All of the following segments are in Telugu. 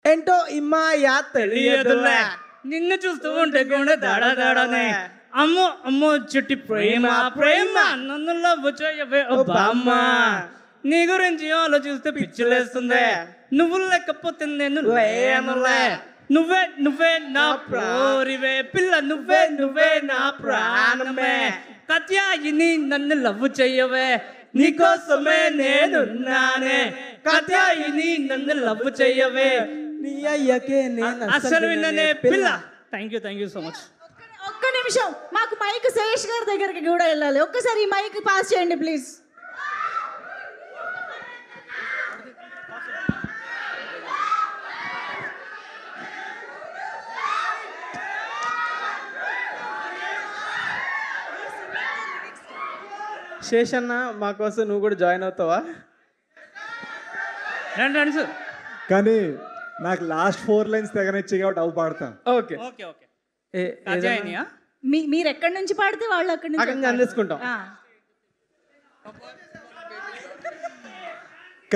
ఏంటో ఇమ్మాయా తెలియదులే. నిన్ను చూస్తూ ఉంటే కూడా దాడానే. అమ్మో అమ్మో చుట్టి ప్రేమ ప్రేమ నన్ను లవ్ చేయవే ఓ బామ్మ. నీ గురించి ఆలోచిస్తే పిచ్చిలేస్తుంది. నువ్వు లేకపోతే నేను లేనులే. నువ్వే నువ్వే నా ప్రోరివే పిల్ల, నువ్వే నువ్వే నా ప్రాణమే. కత్యాయిని నన్ను లవ్ చెయ్యవే, నీకోసమే నేనున్నానే. కత్యాయిని నన్ను లవ్ చెయ్యవే, నీ అయ్యకే నేను అసలు విన్ననే పిల్ల. Thank you so much. ఒక్క నిమిషం, మాకు మైక్ శేష్ గారి దగ్గరికి కూడా వెళ్ళాలి. ఒక్కసారి ఈ మైక్ పాస్ చేయండి ప్లీజ్. శేషన్న మా కోసం నువ్వు కూడా జాయిన్ అవుతావా? రండి సార్. కానీ నాకు లాస్ట్ 4 లైన్స్ తెగనిచ్చాయి కాబట్టి అవి పాడతాను. Okay okay okay. కత్యాయినియా? మీరు ఎక్కడి నుంచి పాడితే వాళ్ళు అక్కడి నుంచి అందించుకుంటాం.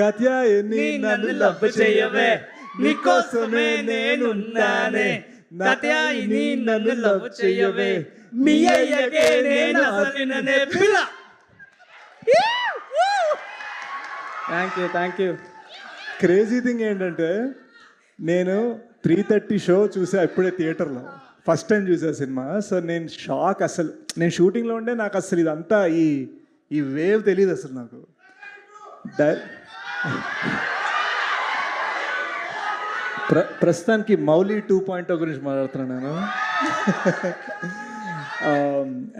కత్యాయిని నన్ను లవ్ చేయవే, నీకోసమే నేనున్నానే. కత్యాయిని నన్ను లవ్ చేయవే, మీ అయ్యకే నేను అసలు విన్ననే పిల్ల. Thank you. క్రేజీ థింగ్ ఏంటంటే నేను 3:30 షో చూసా ఇప్పుడే థియేటర్లో, ఫస్ట్ టైం చూసా సినిమా. సో నేను షాక్. అసలు నేను షూటింగ్లో ఉండే నాకు అసలు ఇదంతా ఈ వేవ్ తెలియదు అసలు నాకు. ప్రస్తుతానికి మౌలి 2.0 గురించి మాట్లాడుతున్నాను నేను.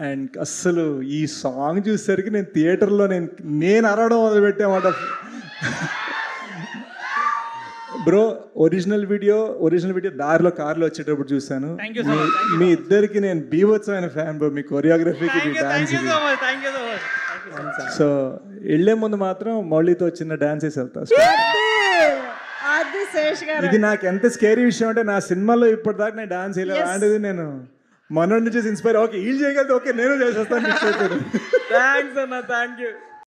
అండ్ అస్సలు ఈ సాంగ్ చూసేసరికి నేను థియేటర్లో నేను అరవడం మొదలుపెట్టామాట. బ్రో ఒరిజినల్ వీడియో దారిలో కార్లో వచ్చేటప్పుడు చూసాను. మీ ఇద్దరికి నేను బీభత్సమైన ఫ్యాన్ బ్రో. మీ కొరియోగ్రఫీకి, మీ డాన్స్. సో వెళ్ళే ముందు మాత్రం మౌలితో చిన్న డాన్స్ వేసి వెళ్తా. ఇది నాకు ఎంత స్కేరీ విషయం అంటే నా సినిమాలో ఇప్పటిదాకా నేను డాన్స్ వేయలేదు. అలాంటిది నేను మనోడి నుంచి ఇన్స్పైర్. ఓకే వీళ్ళు చేయగలిగితే ఓకే నేను చేసేస్తాను. థ్యాంక్స్ అన్న, థ్యాంక్ యూ.